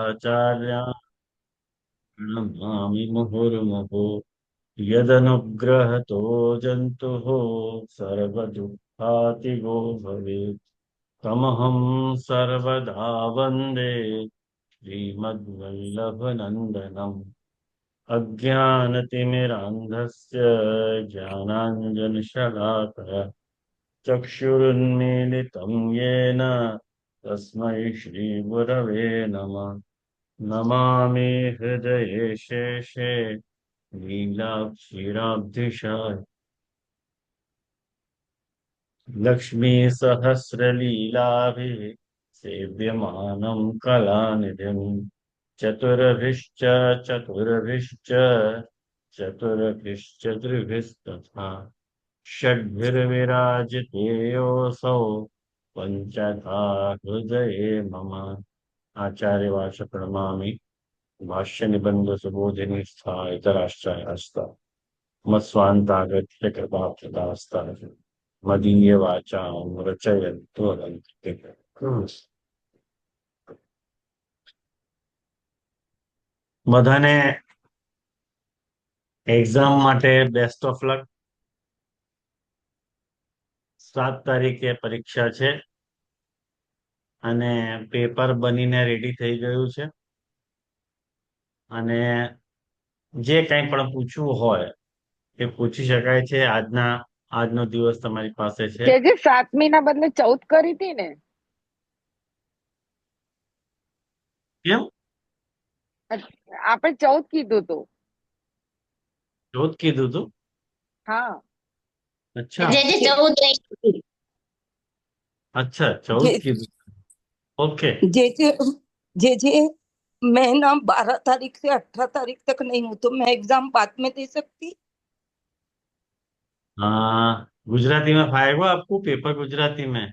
आचार्यान् प्रणमामि मुहुर्मुहुः यदनुग्रहतो जन्तुः सर्वदुःखातिगो भवेत् तमहं सर्वदा वन्दे श्रीमद्वल्लभनन्दनम् अज्ञानतिमिरान्धस्य ज्ञानाञ्जनशलाकया चक्षुरुन्मीलितं येन तस्मै श्रीगुरवे नमः। नमामि हृदये शेषे लीलाक्षीराब्धिशाय लक्ष्मीसहस्रलीलाभिः सेव्यमानं कलानिधिम् चतुर्भिश्च चतुर्भिश्च चतुर्भिश्चतुर्भिस्तथा षड्भिर्विराजिते योऽसौ पञ्चधा हृदये मम। आचार्यवाच प्रणमामि भाष्य निबंध सुबोधिनी स्था इतराश्चाय हस्ता मत्स्वान्तागत्य कृपार्थदास्ता मदीय वाचां रचयन्तु બધાને એક્ઝામ માટે બેસ્ટ ઓફ લક। 7 તારીખે પરીક્ષા છે અને પેપર બનીને રેડી થઈ ગયું છે અને જે કંઈ પણ પૂછવું હોય એ પૂછી શકાય છે। આજનો દિવસ તમારી પાસે છે। જે 7મી ના બદલે 14 કરી હતી ને? કેમ આપણે 14 કીધું હતું। 14 કીધું તું? હા, અચ્છા જે 14 અચ્છા 14 કીધું। ओके जे मैं ना 12 तारीख से 18 तारीख तक नहीं हूँ, तो मैं एग्जाम बाद में दे सकती? हाँ, गुजराती में आएगा आपको पेपर गुजराती में?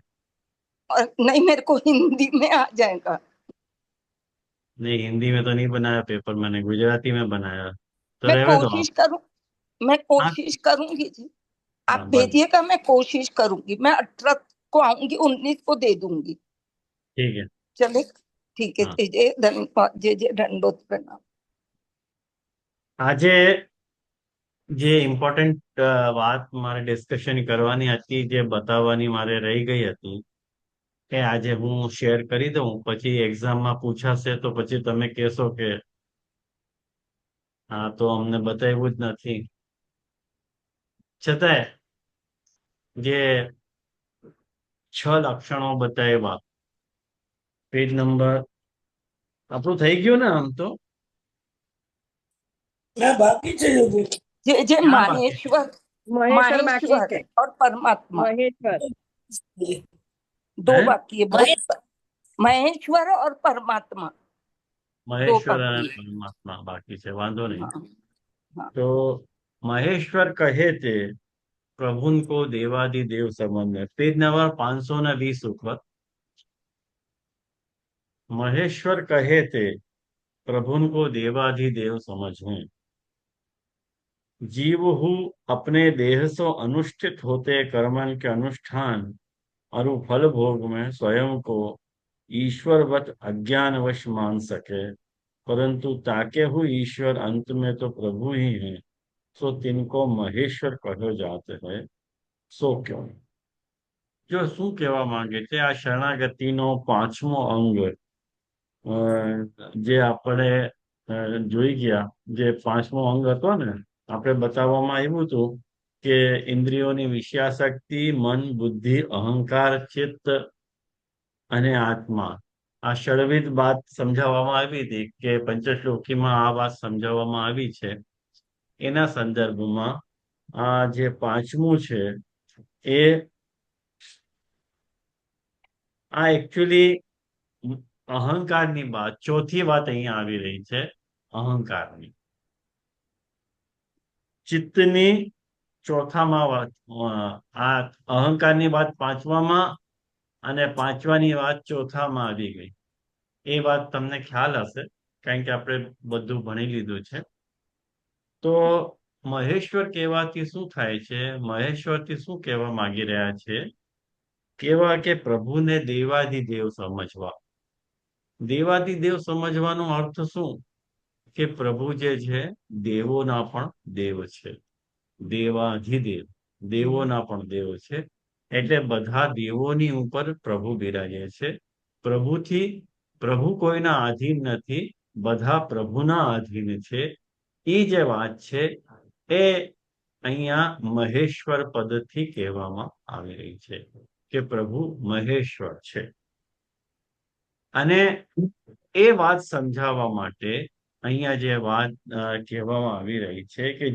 और नहीं, मेरे को हिंदी में आ जाएगा। नहीं, हिंदी में तो नहीं बनाया पेपर, मैंने गुजराती में बनाया। तो मैं रहने दो कोशिश आप। करूं, मैं हाँ कोशिश करूंगी जी। आप हाँ, बस भेजिएगा, मैं कोशिश करूंगी। मैं 18 को आऊंगी, 19 को दे दूंगी। ठीक है। चले, ठीक है। हाँ, जय धन्यवाद, जय दंडोत प्रणाम। આજે જે ઇમ્પોર્ટન્ટ વાત મારે ડિસ્કશન કરવાની હતી, જે બતાવવાની મારે રહી ગઈ હતી, એ આજે હું શેર કરી દઉં। પછી એક્ઝામમાં પૂછાશે તો પછી તમે કહેશો કે હા તો અમને બતાવ્યું જ નથી। છતાંય જે 6 લક્ષણો બતાવ્યા, પેજ નંબર આપણું થઈ ગયું ને આમ તો? बाकी चलिए, जे जे ક્યાં બાકી? माहेश्वर, મહેશ્વર બાકી माहेश्वर છે। और परमात्मा, મહેશ્વર दो હે? बाकी है। महेश्वर और परमात्मा दो મહેશ્વર અને बाकी है। પરમાત્મા બાકી છે, વાંધો નહીં। हाँ, हाँ। तो महेश्वर कहे थे प्रभुन को देवादिदेव समझने, पेज नंबर 520 ऊपर। महेश्वर कहे थे प्रभुन को देवाधिदेव समझने, जीव हूँ अपने देह सो अनुष्ठित होते कर्मन के अनुष्ठान और फल भोग में स्वयं को ईश्वरवत अज्ञानवश मान सके, परंतु ताके हुए ईश्वर अंत में तो प्रभु ही हैं, सो तिनको महेश्वर कहो जाते हैं। सो क्यों? जो શું કહેવા માંગે છે, આ શરણાગતિનો 5મો અંગ જે આપણે જોઈ ગયા, જે 5મો અંગ હતો ને, આપણે બતાવવામાં આવ્યું હતું કે ઇન્દ્રિયોની વિષયાશક્તિ, મન, બુદ્ધિ, અહંકાર, ચિત્ત અને આત્મા, આ ષડવિધ વાત સમજાવવામાં આવી હતી કે પંચશ્લોકીમાં આ વાત સમજાવવામાં આવી છે। એના સંદર્ભમાં આ જે 5મું છે એ આ એકચ્યુઅલી અહંકારની વાત, ચોથી વાત અહીંયા આવી રહી છે અહંકારની। ચિત્તની ચોથામાં વાત, આ અહંકારની વાત 5મામાં અને 5માની વાત ચોથામાં આવી ગઈ। એ વાત તમને ખ્યાલ હશે કારણ કે આપણે બધું ભણી લીધું છે। તો મહેશ્વર કહેવાથી શું થાય છે? મહેશ્વરથી શું કહેવા માંગી રહ્યા છે? કેવા કે પ્રભુને દેવાધિદેવ સમજવા। દેવાધિદેવ સમજવાનો અર્થ શું? કે પ્રભુ જે છે દેવોના પણ દેવ છે, દેવાધિદેવ, દેવોના પણ દેવ છે. એટલે બધા દેવોની ઉપર પ્રભુ બિરાજે છે. પ્રભુ કોઈના આધીન નથી, બધા પ્રભુના આધીન છે. એ જે વાત છે એ અહીંયા મહેશ્વર પદથી કહેવામાં આવી રહી છે કે પ્રભુ મહેશ્વર છે. અને એ વાત સમજાવવા માટે અહીંયા જે વાત કહેવામાં આવી રહી છે કે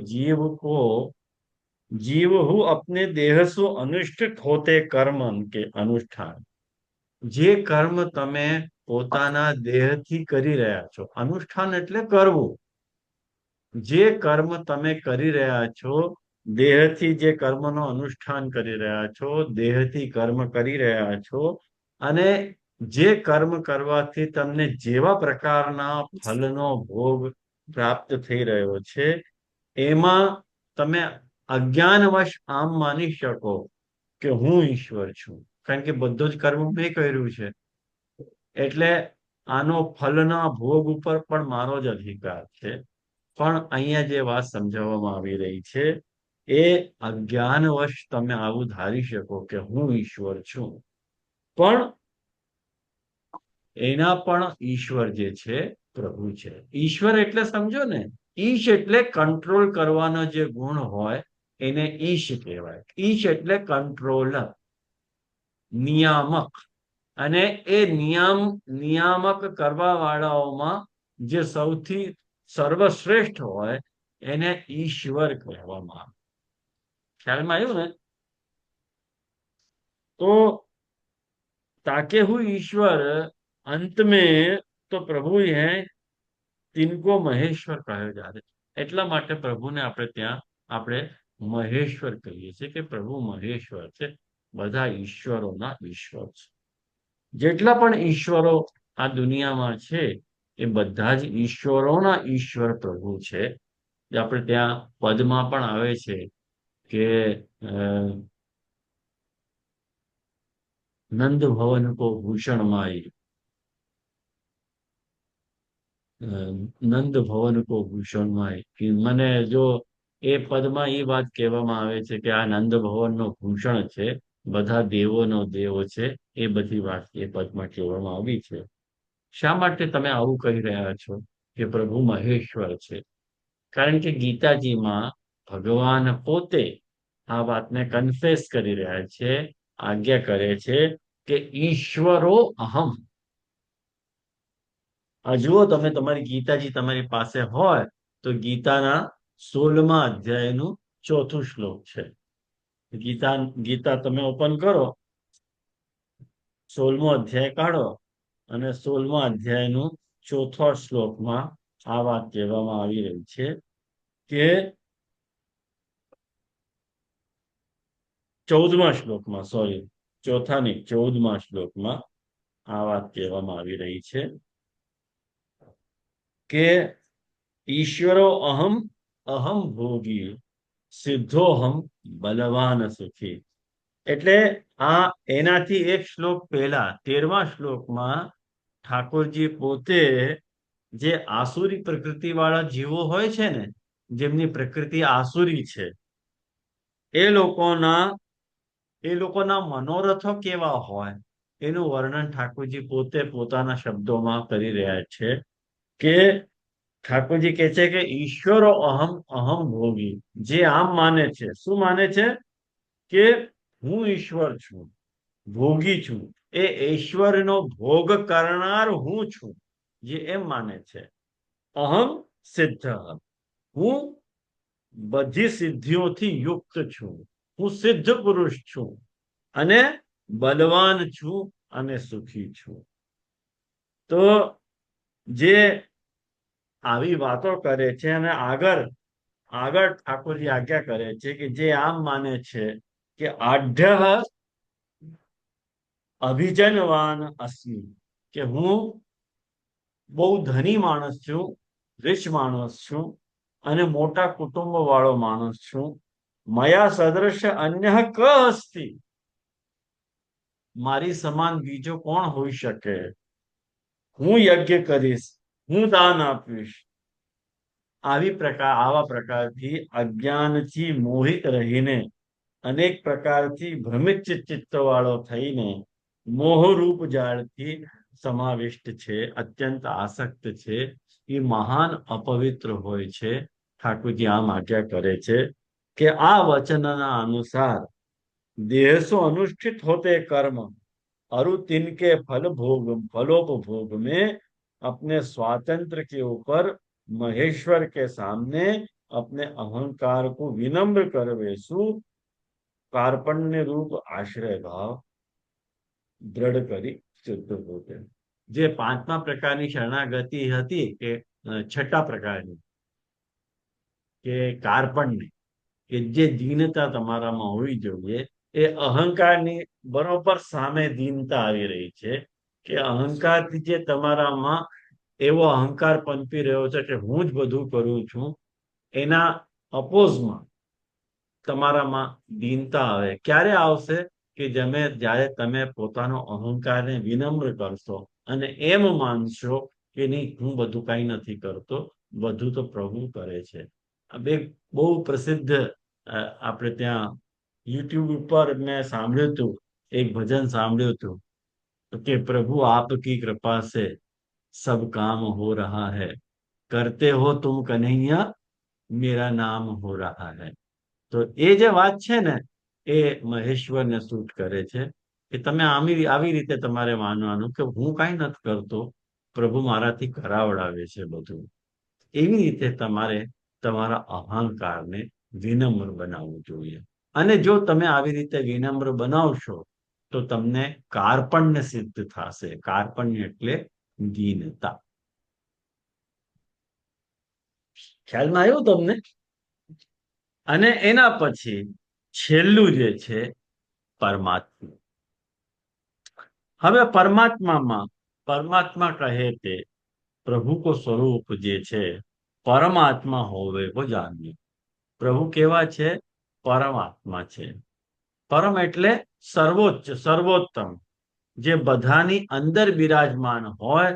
जीव हु अपने देह सु अनुष्ठित होते कर्म के अनुष्ठान. જે કર્મ તમે પોતાના દેહથી કરી રહ્યા છો, અનુષ્ઠાન એટલે કરવું. જે કર્મ તમે કરી રહ્યા છો, દેહથી જે કર્મનો અનુષ્ઠાન કરી રહ્યા છો, દેહથી કર્મ કરી રહ્યા છો, અને જે કર્મ કરવાથી તમને જેવા પ્રકારના ફલનો ભોગ પ્રાપ્ત થઈ રહ્યો છે, એમાં તમે અજ્ઞાનવશ આમ માની શકો કે હું ઈશ્વર છું, કારણ કે બધું જ કર્મ મેં કર્યું છે, એટલે આનો ફલના ભોગ ઉપર પણ મારો જ અધિકાર છે. પણ અહીંયા જે વાત સમજાવવામાં આવી રહી છે એ અજ્ઞાનવશ તમે આવું ધારી શકો કે હું ઈશ્વર છું, પણ એના પણ ઈશ્વર જે છે પ્રભુ છે. ઈશ્વર એટલે સમજો ને, ઈશ એટલે કંટ્રોલ કરવાનો જે ગુણ હોય એને ઈશ કહેવાય. ઈશ એટલે કંટ્રોલર, નિયામક. અને એ નિયામક કરવા વાળાઓમાં જે સૌથી સર્વશ્રેષ્ઠ હોય એને ઈશ્વર કહેવામાં આવે. ખ્યાલમાં આવ્યું ને? તો ताके हुए ईश्वर अंत में तो प्रभु है तिनको महेश्वर कहे जाते. એટલા માટે પ્રભુને આપણે ત્યાં આપણે મહેશ્વર કહીએ છીએ કે પ્રભુ મહેશ્વર છે, બધા ઈશ્વરોના ઈશ્વર છે. જેટલા પણ ઈશ્વરો આ દુનિયામાં છે એ બધા જ ઈશ્વરોના ઈશ્વર પ્રભુ છે. આપણે ત્યાં પદમાં પણ આવે છે કે नंद भवन को भूषण माई, नंद भवन को भूषण माई. कि મને જો એ પદમાં એ વાત કહેવામાં આવે છે કે આ નંદ ભવનનો ભૂષણ છે, બધા દેવોનો દેવ છે, એ બધી વાત એ પદમાં કહેવામાં આવી છે. શા માટે તમે આવું કહી રહ્યા છો કે પ્રભુ મહેશ્વર છે? કારણ કે ગીતાજીમાં ભગવાન પોતે આ વાતને કન્ફેસ કરી રહ્યા છે, આજ્ઞા કરે છે કે ઈશ્વરો અહમ. આ જુઓ તમે, તમારી ગીતાજી તમારી પાસે હોય તો ગીતાના 16મા અધ્યાયનું 4થું શ્લોક છે. ગીતા તમે ઓપન કરો, 16મો અધ્યાય કાઢો અને 16મા અધ્યાયનું 4થા શ્લોકમાં આ વાત કહેવામાં આવી રહી છે કે 14મા શ્લોકમાં, સોરી, ચોથા નહીં, 14મા શ્લોકમાં આ વાત કહેવામાં આવી રહી છે કે ઈશ્વરો અહમ અહમ ભોગી સિદ્ધોહમ બલવાન સુખી. એટલે આ એનાથી એક શ્લોક પહેલા 13મા શ્લોકમાં ઠાકોરજી પોતે જે આસુરી પ્રકૃતિ વાળા જીવો હોય છે ને, જેમની પ્રકૃતિ આસુરી છે, એ લોકોના મનોરથો કેવા હોય એનું વર્ણન ઠાકોરજી પોતે પોતાના શબ્દોમાં કરી રહ્યા છે. કે ઠાકોરજી કહે છે કે ઈશ્વરો અહમ અહમ ભોગી. જે આમ માને છે, શું માને છે? કે હું ઈશ્વર છું, ભોગી છું, એ ઈશ્વરનો ભોગ કરનાર હું છું, જે એમ માને છે. અહમ સિદ્ધ, હું બધી સિદ્ધિઓથી યુક્ત છું, હું સિદ્ધ પુરુષ છું, અને બલવાન છું અને સુખી છું. તો જે આવી વાતો કરે છે અને આગળ ઠાકોરજી આજ્ઞા કરે છે કે જે આમ માને છે કે આઢ્ય અભિજનવાન અસ્મિ, કે હું બહુ ધની માણસ છું, રિચ માણસ છું, અને મોટા કુટુંબ વાળો માણસ છું. મયા સદૃશ અન્ય ક અસ્તિ, મારી સમાન બીજો કોણ હોઈ શકે? હું યજ્ઞ કરીશ, હું દાન આપીશ. આવા પ્રકારથી અજ્ઞાનથી મોહિત રહીને, અનેક પ્રકારથી ભ્રમિત ચિત્ત વાળો થઈને, મોહરૂપ જાળથી સમાવિષ્ટ છે, અત્યંત આસક્ત છે, એ મહાન અપવિત્ર હોય છે. ઠાકોરજી આમ આજ્ઞા કરે છે કે આ વચનના અનુસાર देहसो अनुष्ठित होते कर्म अरु तिनके फलोपभोग में अपने स्वातंत्र के ऊपर महेश्वर के सामने अपने अहंकार को विनम्र करवेसु कार्पण्य रूप आश्रय भाव दृढ़ करी सिद्ध होते. જે પાંચમા પ્રકારની શરણાગતિ હતી કે છઠ્ઠા પ્રકારની કે કાર્પણ્ય, કે જે દીનતા તમારામાં હોવી જોઈએ, એ અહંકારની બરોબર સામે દીનતા આવી રહી છે. કે અહંકારથી જે તમારામાં એવો અહંકાર પનપી રહ્યો છે કે હું જ બધું કરું છું, એના અપોઝમાં તમારામાં દીનતા આવે. ક્યારે આવશે? કે જ્યારે તમે પોતાનો અહંકારને વિનમ્ર કરશો અને એમ માનશો કે નહીં, હું બધું કઈ નથી કરતો, બધું તો પ્રભુ કરે છે. આ બે બહુ પ્રસિદ્ધ આપણે ત્યાં યુટ્યુબ ઉપર મેં સાંભળ્યું હતું, એક ભજન સાંભળ્યું હતું કે પ્રભુ આપકી કૃપા સે સબ કામ હો રહા હૈ, કરતે હો તુમ કન્હૈયા મેરા નામ હો રહા હૈ. તો એ જે વાત છે ને, એ મહેશ્વરને સૂટ કરે છે કે તમે આવી રીતે તમારે માનવાનું કે હું કઈ નથી કરતો, પ્રભુ મારાથી કરાવડાવે છે બધું. એવી રીતે તમારે તમારા અહંકારને વિનમ્ર બનાવવું જોઈએ. અને જો તમે આવી રીતે વિનમ્ર બનાવશો તો તમને કાર્પણ્ય સિદ્ધ થશે. કાર્પણ્ય એટલે દીનતા. ખ્યાલમાં આવ્યું તમને? અને એના પછી છેલ્લું જે છે પરમાત્મા. હવે પરમાત્મા કહે તે પ્રભુ કો સ્વરૂપ જે છે પરમાત્મા હોવે કો જાણીએ. પ્રભુ કેવા છે? પરમાત્મા છે. પરમ એટલે સર્વોચ્ચ, સર્વોત્તમ, જે બધાની અંદર બિરાજમાન હોય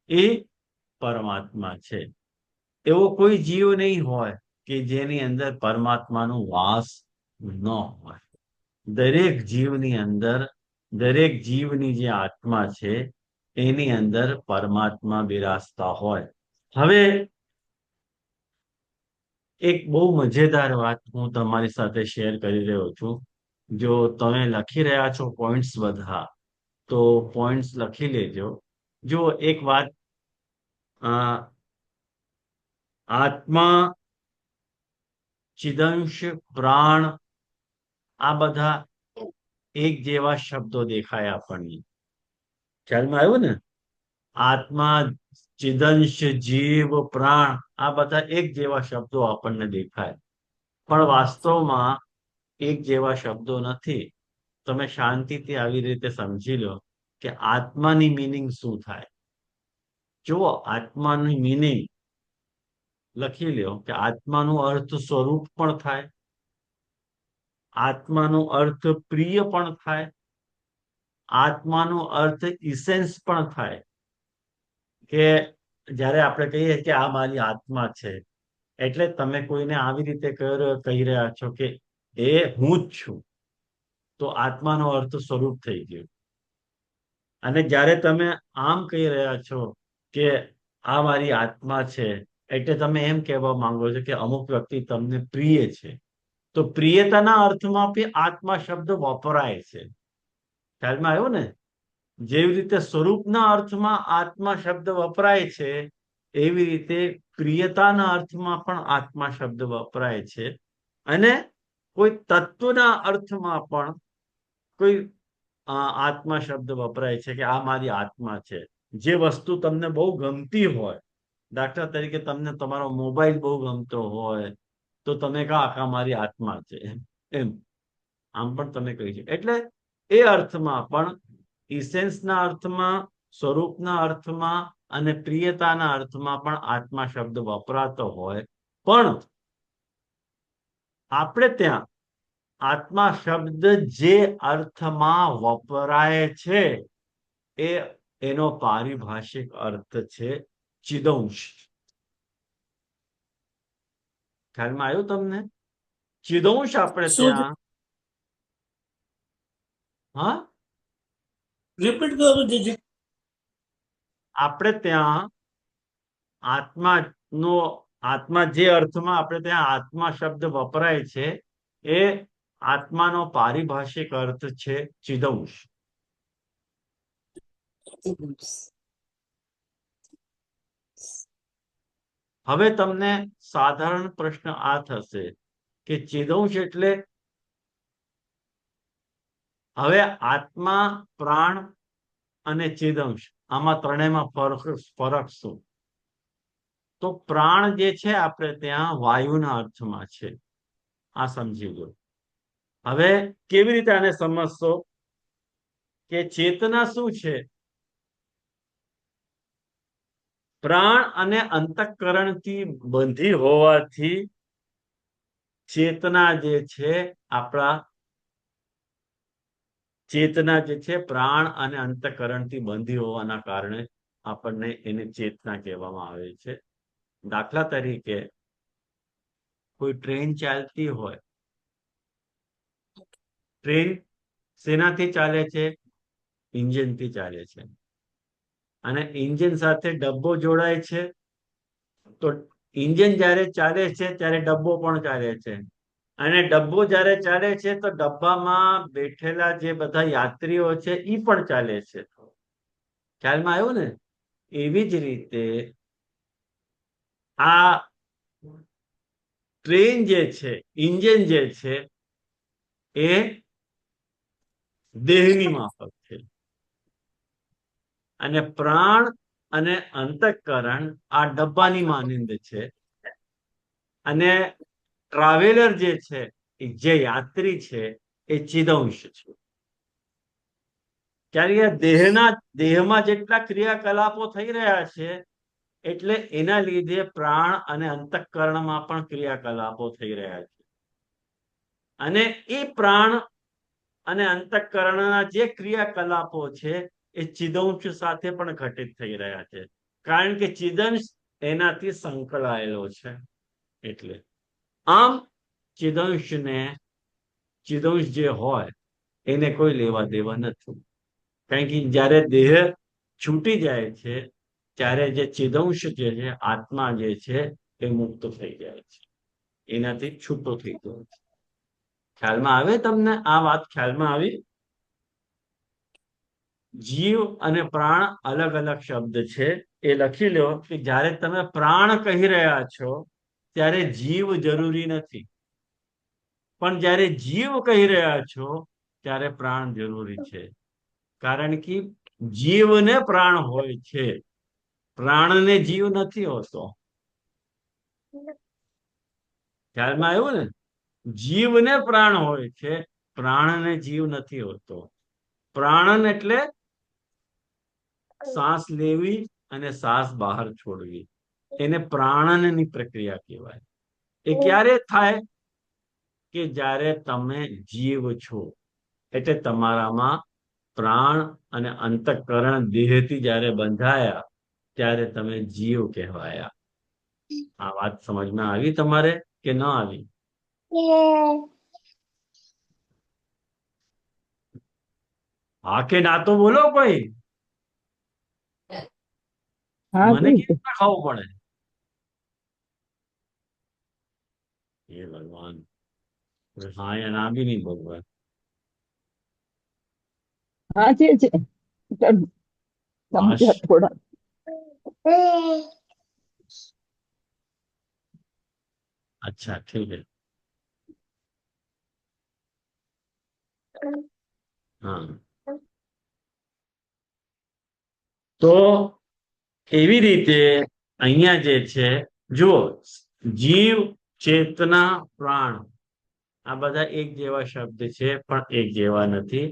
એ પરમાત્મા છે. એવો કોઈ જીવ નહીં હોય કે જેની અંદર પરમાત્માનો વાસ ન હોય. દરેક જીવની અંદર, દરેક જીવની જે આત્મા છે એની અંદર પરમાત્મા બિરાજતા હોય. હવે એક બહુ મજેદાર વાત હું તમારી સાથે શેર કરી રહ્યો છું. જો તમે લખી રહ્યા છો પોઈન્ટ્સ બધા, તો પોઈન્ટ્સ લખી લેજો. જો એક વાત, આત્મા, ચિદંશ, પ્રાણ, આ બધા એક જેવા શબ્દો દેખાય આપણને. ખ્યાલમાં આવ્યું ને? આત્મા, ચિદંશ, જીવ, પ્રાણ, આ બધા એક જેવા શબ્દો આપણને દેખાય, પણ વાસ્તવમાં એક જેવા શબ્દો નથી. તમે શાંતિથી આવી રીતે સમજી લો કે આત્માની મિનિંગ શું થાય. જુઓ, આત્માની મિનિંગ લખી લ્યો કે આત્માનો અર્થ સ્વરૂપ પણ થાય, આત્માનો અર્થ પ્રિય પણ થાય, આત્માનો અર્થ ઇસેન્સ પણ થાય. કે જ્યારે આપણે કહીએ કે આ મારી આત્મા છે, એટલે તમે કોઈને આવી રીતે કહી રહ્યા છો કે એ હું જ છું, તો આત્માનો અર્થ સ્વરૂપ થઈ ગયો. અને જ્યારે તમે આમ કહી રહ્યા છો કે આ મારી આત્મા છે, એટલે તમે એમ કહેવા માંગો છો કે અમુક વ્યક્તિ તમને પ્રિય છે, તો પ્રિયતાના અર્થમાં બી આત્મા શબ્દ વપરાય છે. ખ્યાલમાં આવ્યો ને? જેવી રીતે સ્વરૂપના અર્થમાં આત્મા શબ્દ વપરાય છે, એવી રીતે પ્રિયતાના અર્થમાં પણ આત્મા શબ્દ વપરાય છે. અને કોઈ તત્વના અર્થમાં પણ કોઈ આત્મા શબ્દ વપરાય છે કે આ મારી આત્મા છે. જે વસ્તુ તમને બહુ ગમતી હોય, દાખલા તરીકે તમને તમારો મોબાઈલ બહુ ગમતો હોય, તો તમે કહો આ મારી આત્મા છે, એમ આમ પણ તમે કહી શકો. એટલે એ અર્થમાં પણ, ઇસેન્સના અર્થમાં, સ્વરૂપના અર્થમાં અને પ્રિયતાના અર્થમાં પણ આત્મા શબ્દ વપરાતો હોય, પણ આપણે ત્યાં આત્મા શબ્દ જે અર્થમાં વપરાય છે એ એનો પારિભાષિક અર્થ છે ચિદંશ. ખ્યાલમાં આવ્યું તમને? ચિદંશ આપણે શું ત્યાં હા રિપીટ કરો જીજી. આપણે ત્યાં આત્માનો આત્મા જે અર્થમાં આપણે ત્યાં આત્મા શબ્દ વપરાય છે એ આત્માનો પારિભાષિક અર્થ છે ચિદંશ. હવે તમને સાધારણ પ્રશ્ન આ થશે કે ચિદંશ એટલે હવે આત્મા, પ્રાણ અને ચિદંશ આમાં ત્રણેયમાં ફરક શું? તો પ્રાણ જે છે આપણે ત્યાં વાયુના અર્થમાં છે, આ સમજી લો. હવે કેવી રીતે આને સમજશો કે ચેતના શું છે? પ્રાણ અને અંતઃકરણથી બંધી હોવાથી ચેતના જે છે આપણા ચેતના જે છે પ્રાણ અને અંતઃકરણથી બંધી હોવાના કારણે આપણને એને ચેતના કહેવામાં આવે છે. દાખલા તરીકે કોઈ ટ્રેન ચાલતી હોય, ટ્રેન શેનાથી ચાલે છે? ઇન્જિનથી ચાલે છે. અને ઇન્જિન સાથે ડબ્બો જોડાય છે, તો ઇન્જિન જ્યારે ચાલે છે ત્યારે ડબ્બો પણ ચાલે છે. અને ડબ્બો જ્યારે ચાલે છે તો ડબ્બામાં બેઠેલા જે બધા યાત્રીઓ છે એ પણ ચાલે છે. ખ્યાલમાં આવ્યું ને? એવી જ રીતે આ ટ્રેન જે છે, ઇન્જિન જે છે એ દેહની માફક છે, અને પ્રાણ અને અંતઃકરણ આ ડબ્બાની માનંદ છે. અને ટ્રાવેલર જે છે, જે યાત્રી છે એ ચિદંશ છે. ત્યારે દેહમાં જેટલા ક્રિયાકલાપો થઈ રહ્યા છે એટલે એના લીધે પ્રાણ અને અંતઃકરણમાં પણ ક્રિયાકલાપો થઈ રહ્યા છે. અને એ પ્રાણ અને અંતઃકરણના જે ક્રિયાકલાપો છે એ ચિદંશ સાથે પણ ઘટિત થઈ રહ્યા છે, કારણ કે ચિદંશ એનાથી સંકળાયેલો છે. એટલે આમ ચિદંશ જે હોય એને કોઈ લેવા દેવા નથી, કારણ કે જ્યારે દેહ છૂટી જાય છે ત્યારે જે ચિદંશ જે છે, આત્મા જે છે એ મુક્ત થઈ જાય છે, એનાથી છૂટો થઈ જાય છે. ખ્યાલમાં આવે તમને? આ વાત ખ્યાલમાં આવી? જીવ અને પ્રાણ અલગ અલગ શબ્દ છે, એ લખી લો કે જ્યારે તમે પ્રાણ કહી રહ્યા છો ત્યારે જીવ જરૂરી નથી, પણ જ્યારે જીવ કહી રહ્યા છો ત્યારે પ્રાણ જરૂરી છે. કારણ કે જીવને પ્રાણ હોય છે, પ્રાણને જીવ નથી હોતો. ખ્યાલમાં આવ્યું ને? જીવને પ્રાણ હોય છે, પ્રાણને જીવ નથી હોતો. પ્રાણન એટલે શ્વાસ લેવી અને શ્વાસ બહાર છોડવી, એને પ્રાણનની પ્રક્રિયા કહેવાય. એ ક્યારે થાય? કે જ્યારે તમે જીવ છો, એટલે તમારામાં પ્રાણ અને અંતઃકરણ દેહથી જ્યારે બંધાયા ત્યારે તમે જીવ કહેવાયા. આ વાત સમજમાં આવી તમારે કે ન આવી? હા કે ના તો બોલો કોઈ. હા મને જી. કેવી રીતે ખાવું પડે? હે ભગવાન, હા યા ના બી નહીં ભગવાન. હા જી. બસ. સમજ્યા થોડા. अच्छा ठीक है. હા, તો એવી રીતે અહીંયા જે છે જુઓ, જીવ, ચેતના, પ્રાણ આ બધા એક જેવા શબ્દ છે પણ એક જેવા નથી.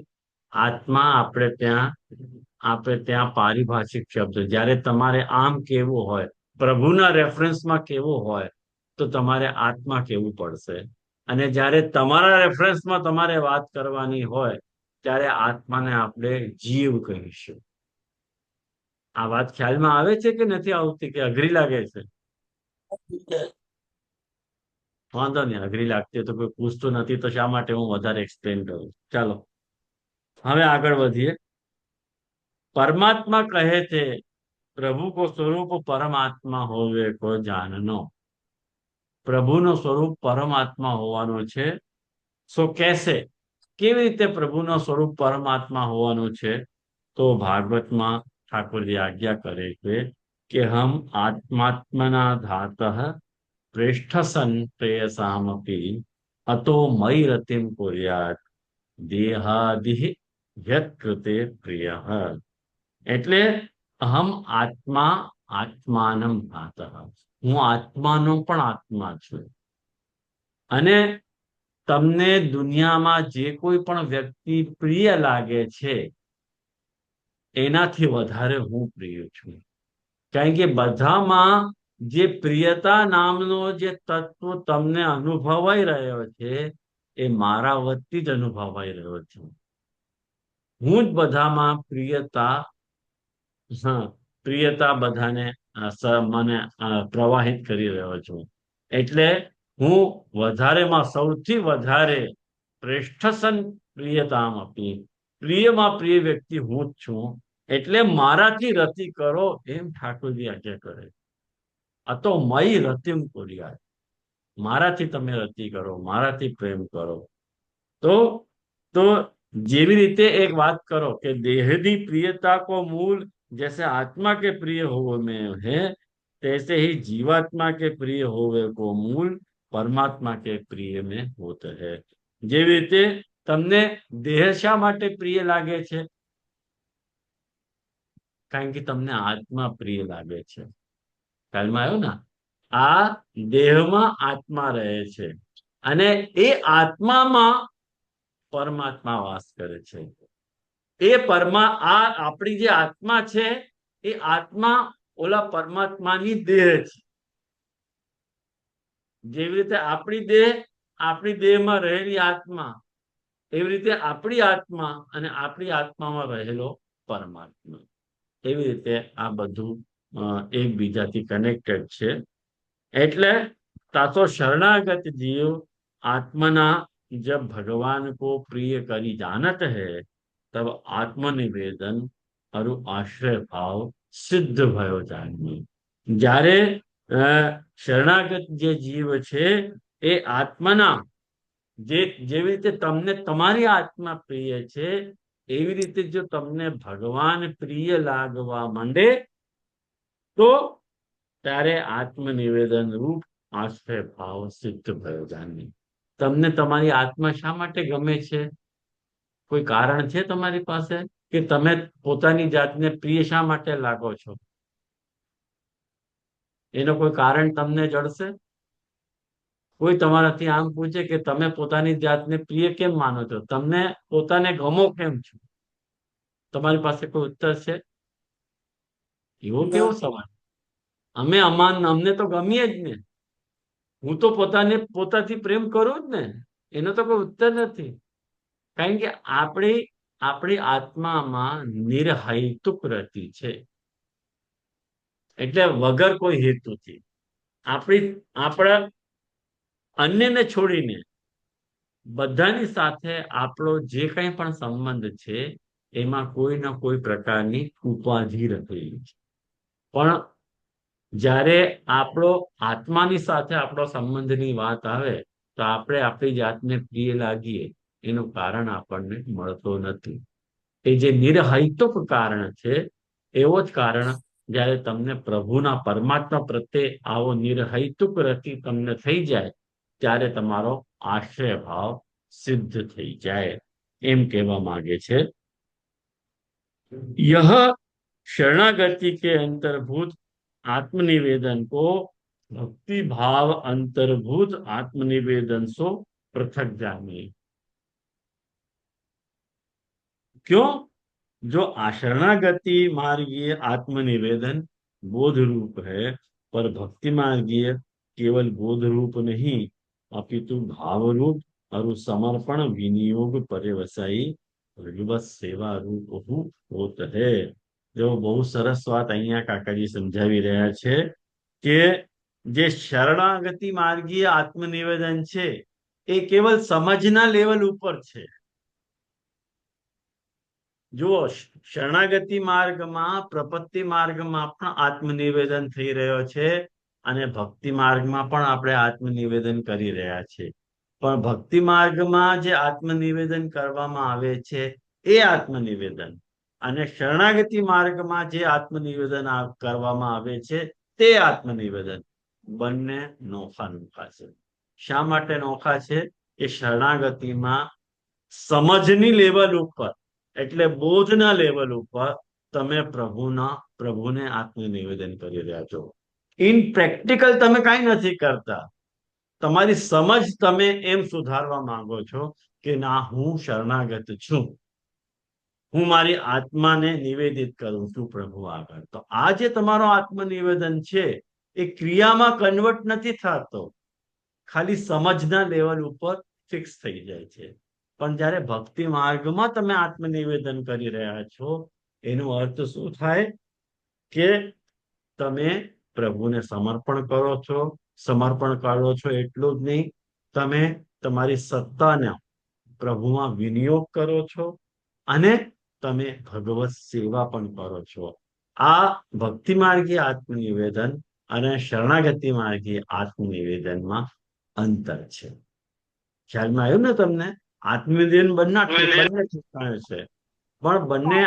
આત્મા આપણે ત્યાં પારિભાષિક શબ્દ, જ્યારે તમારે આમ કેવું હોય, પ્રભુના રેફરન્સમાં કેવું હોય તો તમારે આત્મા કેવું પડશે, અને જ્યારે તમારા રેફરન્સમાં તમારે વાત કરવાની હોય ત્યારે આત્માને આપણે જીવ કહીશું. આ વાત ખ્યાલમાં આવે છે કે નથી આવતી, કે અઘરી લાગે છે? વાંધો નહીં, અઘરી લાગતી હોય તો કોઈ પૂછતું નથી તો શા માટે હું વધારે એક્સપ્લેન કરું. ચાલો હવે આગળ વધીએ. પરમાત્મા કહે છે, પ્રભુ કો સ્વરૂપ પરમાત્મા હોવે કો જાનનો. પ્રભુનું સ્વરૂપ પરમાત્મા હોવાનું છે. સો કેસે, કેવી રીતે પ્રભુનું સ્વરૂપ પરમાત્મા હોવાનું છે? તો ભાગવતમાં ઠાકોરજી આજ્ઞા કરે છે કે હમ આત્માત્મના ધાતઃ પ્રેષ્ઠ સન પ્રેયસામપી અતો મયી રતિમ કુર્યાત દેહાદિ યત કૃતે પ્રિય. એટલે અહમ આત્મા આત્માનમ ભાતઃ, હું આત્માનો પણ આત્મા છું. અને તમને દુનિયામાં જે કોઈ પણ વ્યક્તિ પ્રિય લાગે છે એનાથી વધારે હું પ્રિય છું. કારણ કે બધામાં જે પ્રિયતા નામનો જે તત્વ તમને અનુભવાઈ રહ્યો છે એ મારા વતી જ અનુભવાઈ રહ્યો છે. હું જ બધામાં પ્રિયતા, પ્રિયતા બધાને મને પ્રવાહિત કરી રહ્યો છું. એટલે હું વધારેમાં સૌથી વધારે શ્રેષ્ઠ પ્રિયતામ આપી, પ્રિયમાં પ્રિય વ્યક્તિ હું જ છું. એટલે મારાથી રતિ કરો એમ ઠાકોરજી આજ્ઞા કરે. આ તો મયી રતિમ કુર્યાત, મારાથી તમે રતિ કરો, મારાથી પ્રેમ કરો. તો જેવી રીતે એક વાત કરો કે દેહદી પ્રિયતા કો મૂल जैसे आत्मा के प्रिय होवे में है, तैसे ही जीवात्मा के प्रिय होवे को मूल परमात्मा के प्रिय में होता है. જેવી રીતે તમને દેહ શા માટે પ્રિય લાગે છે? કારણ કે તમને આત્મા પ્રિય લાગે છે. ખ્યાલમાં આવ્યો ને? આ દેહમાં આત્મા રહે છે અને એ આત્મામાં પરમાત્મા વાસ કરે છે. એ આપણી જે આત્મા છે એ આત્મા ઓલા પરમાત્માની દેહ છે. જેવી રીતે આપણી દેહમાં રહેલી આત્મા, એવી રીતે આપણી આત્મા અને આપણી આત્મામાં રહેલો પરમાત્મા, એવી રીતે આ બધું એકબીજાથી કનેક્ટેડ છે. એટલે તાતો શરણાગત જીવ आत्मना जब भगवान को प्रिय करी जानत है तब आत्मनिवेदन और आश्रय भाव सिद्ध भयो जानी. જ્યારે શરણાગત જે જીવ છે એ આત્મના, જેવી રીતે તમને તમારી આત્મા પ્રિય છે એવી રીતે જો તમને ભગવાન પ્રિય લાગવા માંડે તો ત્યારે આત્મનિવેદન રૂપ આશ્રય ભાવ સિદ્ધ ભયો જાની. તમને તમારી આત્મા શા માટે ગમે છે? કોઈ કારણ છે તમારી પાસે કે તમે પોતાની જાતને પ્રિય શા માટે લાગો છો? એનો કોઈ કારણ તમને જડશે? કોઈ તમારાથી આમ પૂછે કે તમે પોતાની જાતને પ્રિય કેમ માનો છો, તમને પોતાને ગમો કેમ છો? તમારી પાસે કોઈ ઉત્તર છે? એવો કેવો સવાલ? અમને તો ગમીએ જ ને, હું તો પોતાથી પ્રેમ કરું જ ને. એનો તો કોઈ ઉત્તર નથી. કારણ કે આપણી આત્મામાં નિર્હેતુક રતિ છે. એટલે વગર કોઈ હેતુથી આપણા અન્યને છોડીને બધાની સાથે આપણો જે કંઈ પણ સંબંધ છે એમાં કોઈ ના કોઈ પ્રકારની ઉપાધિ રહેલી છે. પણ જ્યારે આપણો આત્માની સાથે આપણો સંબંધની વાત આવે તો આપણે આપણી જાતને પ્રિય લાગીએ એનું કારણ આપણને મળતો નથી. એ જે નિર્હેતુક કારણ છે એવો જ કારણ જ્યારે તમને પ્રભુના પરમાત્મા પ્રત્યે આવો નિર્હેતુક રતિ તમને થઈ જાય ત્યારે તમારો આશ્રય ભાવ સિદ્ધ થઈ જાય, એમ કહેવા માંગે છે. यह शरणागति के अंतर्भूत आत्मनिवेदन को भक्ति भाव अंतर्भूत आत्मनिवेदन से पृथक जाने. क्यों? जो शरणागति मार्गीय आत्मनिवेदन बोध रूप है, पर भक्ति मार्गीय केवल बोध रूप नहीं अपितु भाव रूप और समर्पण विनियोग पर्यवसायी सेवा रूप होत है. જો બહુ સરસ વાત અહીંયા કાકાજી સમજાવી રહ્યા છે કે જે શરણાગતિ માર્ગીય આત્મનિવેદન છે એ કેવલ સમજના લેવલ ઉપર છે. જુઓ, શરણાગતિ માર્ગમાં પ્રપત્તિ માર્ગમાં પણ આત્મનિવેદન થઈ રહ્યો છે અને ભક્તિ માર્ગમાં પણ આપણે આત્મનિવેદન કરી રહ્યા છીએ. પણ ભક્તિ માર્ગમાં જે આત્મનિવેદન કરવામાં આવે છે એ આત્મનિવેદન અને શરણાગતિ માર્ગમાં જે આત્મનિવેદન કરવામાં આવે છે તે આત્મનિવેદન બંને નોખા નોખા છે. શા માટે નોખા છે? કે શરણાગતિમાં સમજની લેવલ ઉપર એટલે બોધના લેવલ ઉપર તમે પ્રભુને આત્મનિવેદન કરી રહ્યા છો. ઇન પ્રેક્ટિકલ તમે કાંઈ નથી કરતા. તમારી સમજ તમે એમ સુધારવા માંગો છો કે ના, હું શરણાગત છું, હું મારી આત્માને નિવેદિત કરું છું પ્રભુ આગળ. તો આ જે તમારો આત્મનિવેદન છે એ ક્રિયામાં કન્વર્ટ નથી થતો, ખાલી સમજના લેવલ ઉપર ફિક્સ થઈ જાય છે. પણ જ્યારે ભક્તિ માર્ગમાં તમે આત્મનિવેદન કરી રહ્યા છો એનો અર્થ શું થાય કે તમે પ્રભુને સમર્પણ કરો છો. સમર્પણ કરો છો એટલું જ નહીં, તમે તમારી સત્તાને પ્રભુમાં વિનિયોગ કરો છો અને તમે ભગવત સેવા પણ કરો છો. આ ભક્તિ માર્ગીય આત્મનિવેદન અને શરણાગતિ માર્ગીય આત્મનિવેદનમાં અંતર છે. ખ્યાલમાં આવ્યું ને તમને? આત્મનિવેદન બંને ઠેકાણે છે, પણ બંને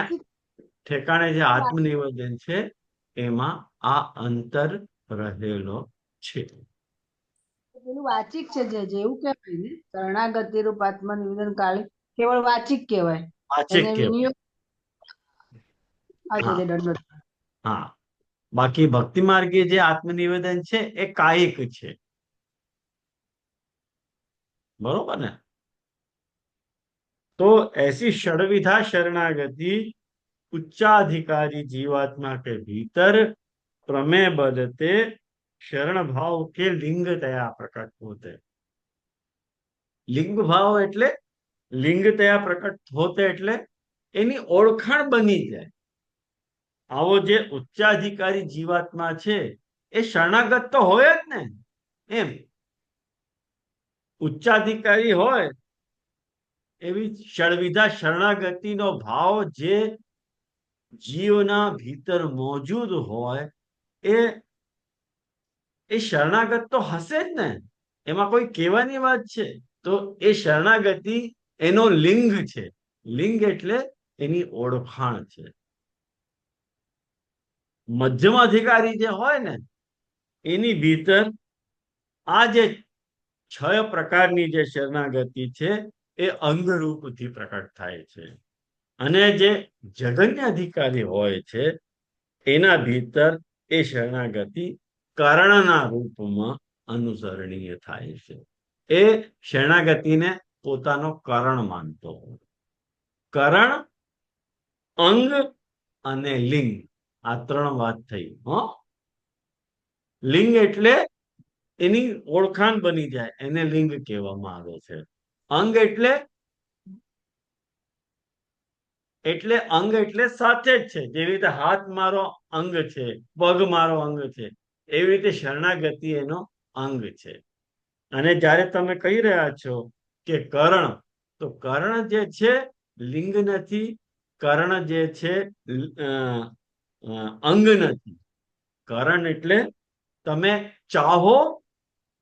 ઠેકાણે જે આત્મનિવેદન છે એમાં આ અંતર રહેલો છે. પેલું વાચિક છે, જે જેવું કહેવાય ને, શરણાગતિ રૂપ આત્મનિવેદન કાળી કેવળ વાચિક કહેવાય. વાચિક એને કહેવાય. વિનિયોગ હા, હા. બાકી ભક્તિ માર્ગે જે આત્મનિવેદન છે એ કાયિક છે. बरोबर ना? तो ऐसी षड्विधा शरणागति उच्चाधिकारी जीवात्मा के भीतर प्रमेय बदते शरण भाव के लिंगतया प्रकट होते. लिंग भाव એટલે લિંગતયા પ્રકટ હોતે એટલે એની ઓળખાણ બની જાય. આવો જે ઉચ્ચાધિકારી જીવાત્મા છે એ શરણાગત તો હોય જ ને. એમ ઉચ્ચાધિકારી હોય એવી ષડવિધા શરણાગતિનો ભાવ જે જીવના ભીતર મોજૂદ હોય એ શરણાગત તો હશે જ ને. એમાં કોઈ કહેવાની વાત છે? તો એ શરણાગતિ એનો લિંગ છે. લિંગ એટલે એની ઓળખાણ છે. મધ્યમાધિકારી જે હોય ને એની ભીતર આ જે 6 પ્રકારની જે શરણાગતિ છે એ અંગરૂપથી પ્રકટ થાય છે. અને જે જગન્ય અધિકારી હોય છે એના ભીતર એ શરણાગતિ કારણના રૂપમાં અનુસરણીય થાય છે. એ શરણાગતિને પોતાનો કારણ માનતો હોય. કરણ, અંગ અને લિંગ, આ 3 વાત થઈ. લિંગ એટલે એની ઓળખાણ બની જાય, એને લિંગ કહેવામાં આવે છે. અંગ એટલે સાથે જ છે. જેવી રીતે હાથ મારો અંગ છે, પગ મારો અંગ છે, એવી રીતે શરણાગતિ એનો અંગ છે. અને જ્યારે તમે કહી રહ્યા છો કે કરણ, તો કરણ જે છે લિંગ નથી, કરણ જે છે અંગ નથી. કરણ એટલે તમે ચાહો,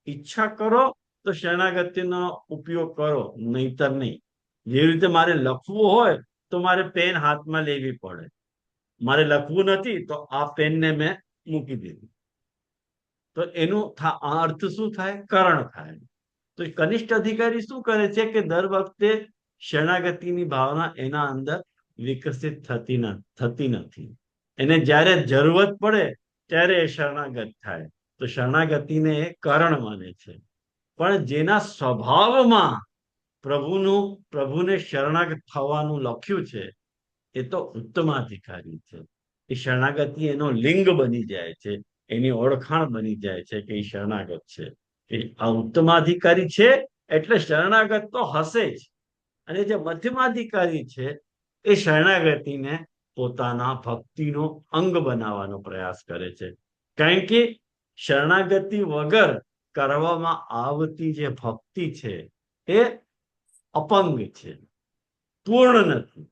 ઈચ્છા કરો તો શરણાગતિનો ઉપયોગ કરો, નહીતર નહીં. જેવી રીતે મારે લખવું હોય તો મારે પેન હાથમાં લેવી પડે. મારે લખવું નથી તો આ પેનને મેં મૂકી દીધી. તો એનો અર્થ શું થાય? કરણ થાય. તો કનિષ્ઠ અધિકારી શું કરે છે કે દર વખતે શરણાગતિની ભાવના એના અંદર વિકસિત થતી નથી. એને જ્યારે જરૂરત પડે ત્યારે એ શરણાગત થાય. તો શરણાગતિને એ કરણ માને છે. પણ જેના સ્વભાવમાં પ્રભુને શરણાગત થવાનું લખ્યું છે એ તો ઉત્તમાધિકારી છે. એ શરણાગતિ એનો લિંગ બની જાય છે, એની ઓળખાણ બની જાય છે કે એ શરણાગત છે. આ ઉત્તમાધિકારી છે એટલે શરણાગત તો હશે જ. અને જે મધ્યમાધિકારી છે એ શરણાગતિને પોતાના ભક્તિનો અંગ બનાવવાનો પ્રયાસ કરે છે. કારણ કે શરણાગતિ વગર કરવામાં આવતી જે ભક્તિ છે એ અપંગ છે, પૂર્ણ નથી.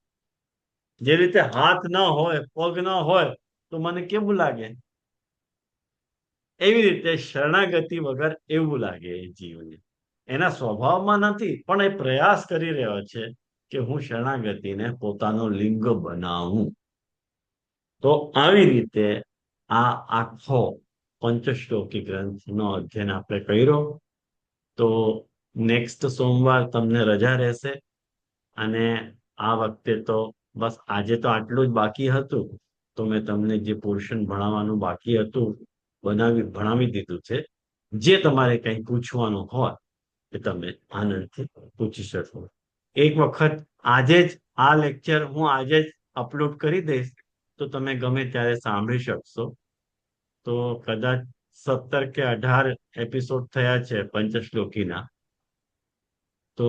જે રીતે હાથ ન હોય, પગ ન હોય તો મને કેવું લાગે, એવી રીતે શરણાગતિ વગર એવું લાગે એ જીવને. એના સ્વભાવમાં નથી, પણ એ પ્રયાસ કરી રહ્યો છે કે હું શરણાગતિને પોતાનો લિંગ બનાવું. તો આવી રીતે આ આખો પંચશ્લોકી ગ્રંથનો અધ્યયન આપણે કર્યો. તો નેક્સ્ટ સોમવાર તમને રજા રહેશે, અને આ વખતે તો બસ આજે તો આટલું જ બાકી હતું. તો મેં તમને જે પોર્શન ભણાવવાનું બાકી હતું ભણાવી દીધું છે. જે તમારે કંઈ પૂછવાનું હોય એ તમે આનંદથી પૂછી શકો. એક વખત આજે જ આ લેક્ચર હું આજે જ અપલોડ કરી દઈશ, તો તમે ગમે ત્યારે સાંભળી શકશો. તો કદાચ 17 કે 18 એપિસોડ થયા છે પંચશ્લોકીના. તો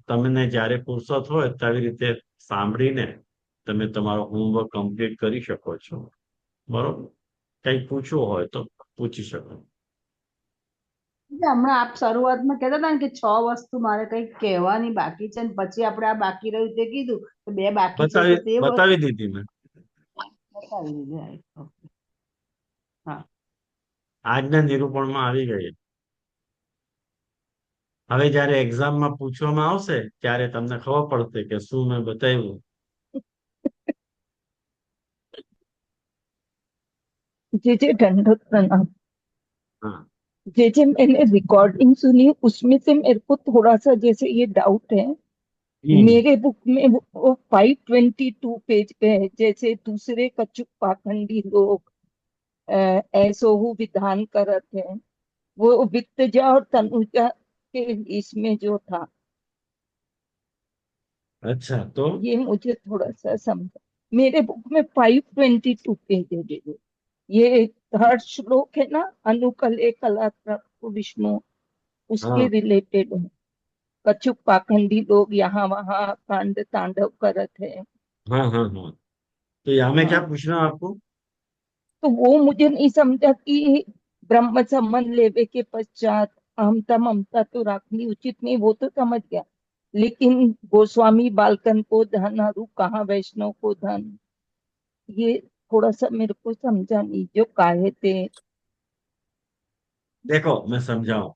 તમને જ્યારે ફુરસત હોય તેવી રીતે સાંભળીને તમે તમારો હોમવર્ક કમ્પ્લીટ કરી શકો છો. બરોબર? કંઈ પૂછવું હોય તો પૂછી શકો. હમણાં આપ શરૂઆતમાં કહેતા હતા ને કે 6 વસ્તુ મારે કંઈક કહેવાની બાકી છે, ને પછી આપણે આ બાકી રહ્યું તે કીધું તો 2 બાકી છે, તો તે બતાવી દીધી મેં. બતાવી દીધી. ઓકે, હા. આજના નિરૂપણમાં આવી ગઈ. હવે જયારે એક્ઝામમાં પૂછવામાં આવશે ત્યારે તમને ખબર પડશે કે શું મેં બતાવ્યું. जे दंडवत प्रणाम। हाँ, जे मैंने रिकॉर्डिंग सुनी उसमें से मेरे को थोड़ा सा जैसे ये डाउट है। मेरे बुक में वो 522 पेज पे है, जैसे दूसरे कच्छुक पाखंडी लोग ऐसो हु विधान करत है, वो वित्तजा और तनुजा के इसमें जो था, अच्छा, तो ये मुझे थोड़ा सा समझा। मेरे बुक में 522 पेज है दीदी। ये थर्ड श्लोक है ना, अनुकले कला विष्णु, उसके हाँ रिलेटेड है। कच्छुक पाखंडी लोग यहाँ वहाँ कांड तांडव करत है। हाँ हाँ हाँ, तो यहाँ में क्या हाँ, पूछना है आपको? तो वो मुझे नहीं समझा कि ब्रह्म संबंध लेवे के पश्चात अहमता ममता तो रखनी उचित नहीं, वो तो समझ गया। लेकिन गोस्वामी बालकन को धन अरु कहाँ वैष्णव को धन, ये थोड़ा सा मेरे को समझा नहीं जो काहे थे। देखो मैं समझाऊं.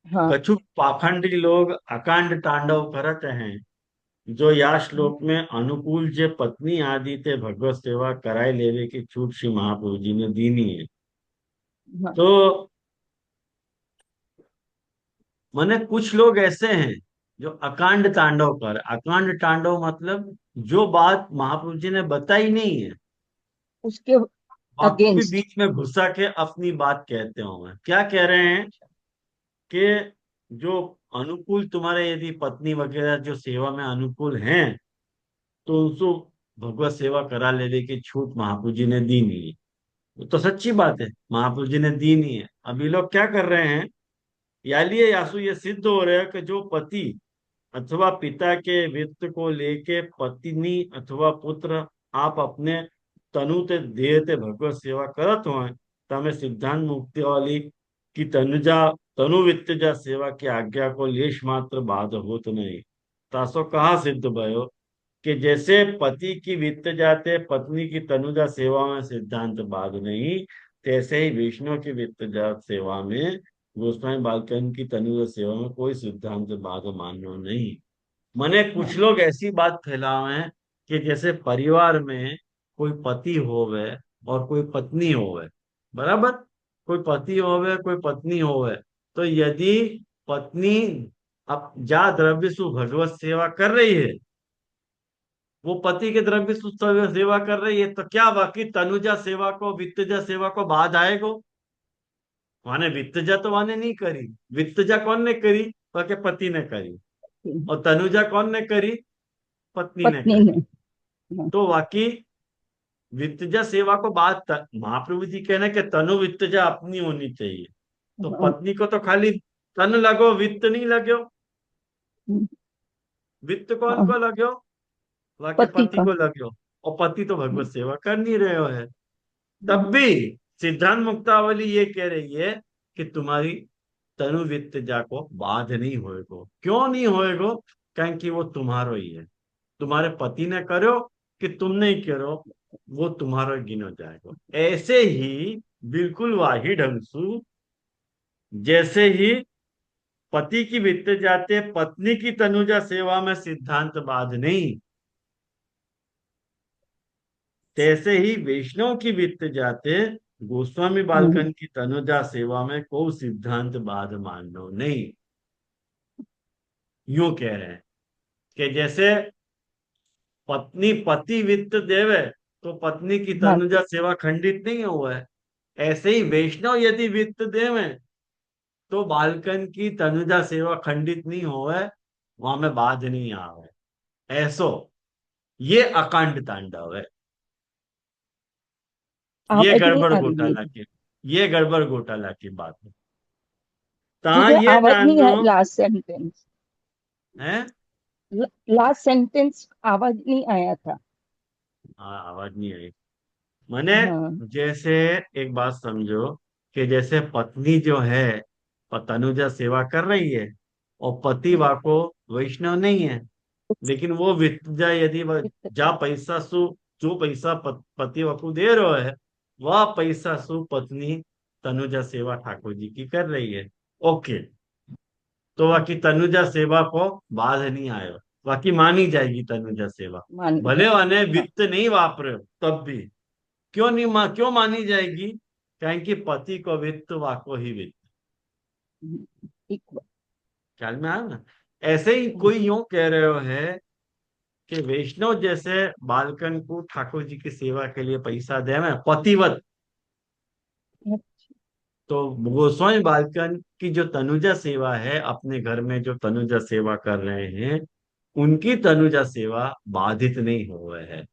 हाँ कछुक पाखंडी लोग अकांड तांडव करते हैं, जो या श्लोक में अनुकूल जे पत्नी आदि ते भगवत सेवा कराई लेवे की छूट श्री महाप्रभु जी ने दीनी है. हाँ, तो मने कुछ लोग ऐसे हैं जो अकांड तांडव कर, अकांड तांडव मतलब जो बात महाप्रभु जी ने बताई नहीं है, उसके बापू भी अगेंस्ट। बीच में घुसा के अपनी बात कहते होंगे. क्या कह रहे हैं कि जो अनुकूल तुम्हारे यदि पत्नी वगैरह जो सेवा में अनुकूल हैं, तो उनको भगवत सेवा करा लेने की छूट महाप्रभु जी ने दी नहीं है. वो तो सच्ची बात है, महाप्रभु जी ने दी नहीं है. अभी लोग क्या कर रहे हैं, यालिए यासु ये सिद्ध हो रहा है कि जो पति अथवा पिता के वित्त को लेके पत्नी अथवा पुत्र आप अपने तनु ते देह ते भगवत सेवा करत हो, तमे सिद्धांत मुक्ति वाली की तनुजा तनु वित्तजा सेवा की आज्ञा को लेश मात्र बाध होत नहीं. तासो कहा सिद्ध भयो कि जैसे पति की वित्त जाते पत्नी की तनुजा सेवा में सिद्धांत बाध नहीं, तैसे ही विष्णु की वित्त जात सेवा में गोस्वामी बालकन की तनुजा सेवा में कोई सिद्धांत बाध मानना नहीं. मने कुछ लोग ऐसी बात फैलावे हैं कि जैसे परिवार में कोई पति होवे और कोई पत्नी होवे, बराबर, कोई पति होवे कोई पत्नी होवे, तो यदि पत्नी अब जा द्रव्य सु भगवत सेवा कर रही है, वो पति के द्रव्य सु सेवा कर रही है, तो क्या बाकी तनुजा सेवा को वित्तजा सेवा को बाद आएगो? माने वित्तजा तो माने नहीं करी, वित्तजा कौन ने करी? तो के पति ने करी. और तनुजा कौन ने करी? पत्नी ने पत्नी करी. ने। तो वाकई वित्तजा सेवा को बात महाप्रभु जी कहने के तनु वित्तजा अपनी होनी चाहिए. तो हाँ, पत्नी को तो खाली तन लगो, वित्त नहीं लगो. वित्त कौन हाँ, को लगो? वाकई पति पति का। को लगो. और पति तो भगवत सेवा कर नहीं रहे है, तब भी सिद्धांत मुक्तावली ये कह रही है कि तुम्हारी तनु वित्तजा को बाध नहीं होएगो। क्यों नहीं होएगो? कारण कि वो तुम्हारो ही है। तुम्हारे पति ने करो कि तुम नहीं करो, वो तुम्हारा गिनो जाएगा। ऐसे ही बिल्कुल वाही ढंग से जैसे ही पति की वित्त जाते पत्नी की तनुजा सेवा में सिद्धांत बाध नहीं, तैसे ही वैष्णव की वित्त जाते गोस्वामी बालकन की तनुजा सेवा में कोई सिद्धांत बाध मानो नहीं। यूं कह रहे हैं कि जैसे पत्नी पति वित्त देवे तो पत्नी की हाँ तनुजा सेवा खंडित नहीं हुआ है, ऐसे ही वैष्णव यदि वित्त देवे तो बालकन की तनुजा सेवा खंडित नहीं होवे, वहां में बाध नहीं आवे। ऐसो ये अकांड तांडव है। ये आवाज नहीं गड़बड़ आ रही घोटाला की, ये गड़बड़ घोटाला की बात है। ता मुझे ये आवाज नहीं जानो आई लास्ट सेंटेंस। है। लास्ट सेंटेंस आवाज नहीं आया था। हाँ, आवाज नहीं आई। मैंने हाँ जैसे एक बात समझो कि जैसे पत्नी जो है तनुजा सेवा कर रही है और पति वाको वैष्णव नहीं है, लेकिन वो विद्या यदि जा पैसा सु जो पैसा पति वकु दे रहा है वह पैसा सु पत्नी तनुजा सेवा ठाकुर जी की कर रही है। ओके, तो बाकी तनुजा सेवा को बाध नहीं आयो, बाकी मानी जाएगी तनुजा सेवा। मान भले गया। वाने हाँ वित्त नहीं वापरे तब भी क्यों नहीं क्यों मानी जाएगी? कारण कि पति को वित्त वाको ही वित्त। ठीक बात। ख्याल में आया ना? ऐसे ही कोई यूं कह रहे है कि वैष्णव जैसे बालकन को ठाकुर जी की सेवा के लिए पैसा दे में पतिवत, तो गोस्वामी बालकन की जो तनुजा सेवा है अपने घर में जो तनुजा सेवा कर रहे हैं उनकी तनुजा सेवा बाधित नहीं हो रहे है,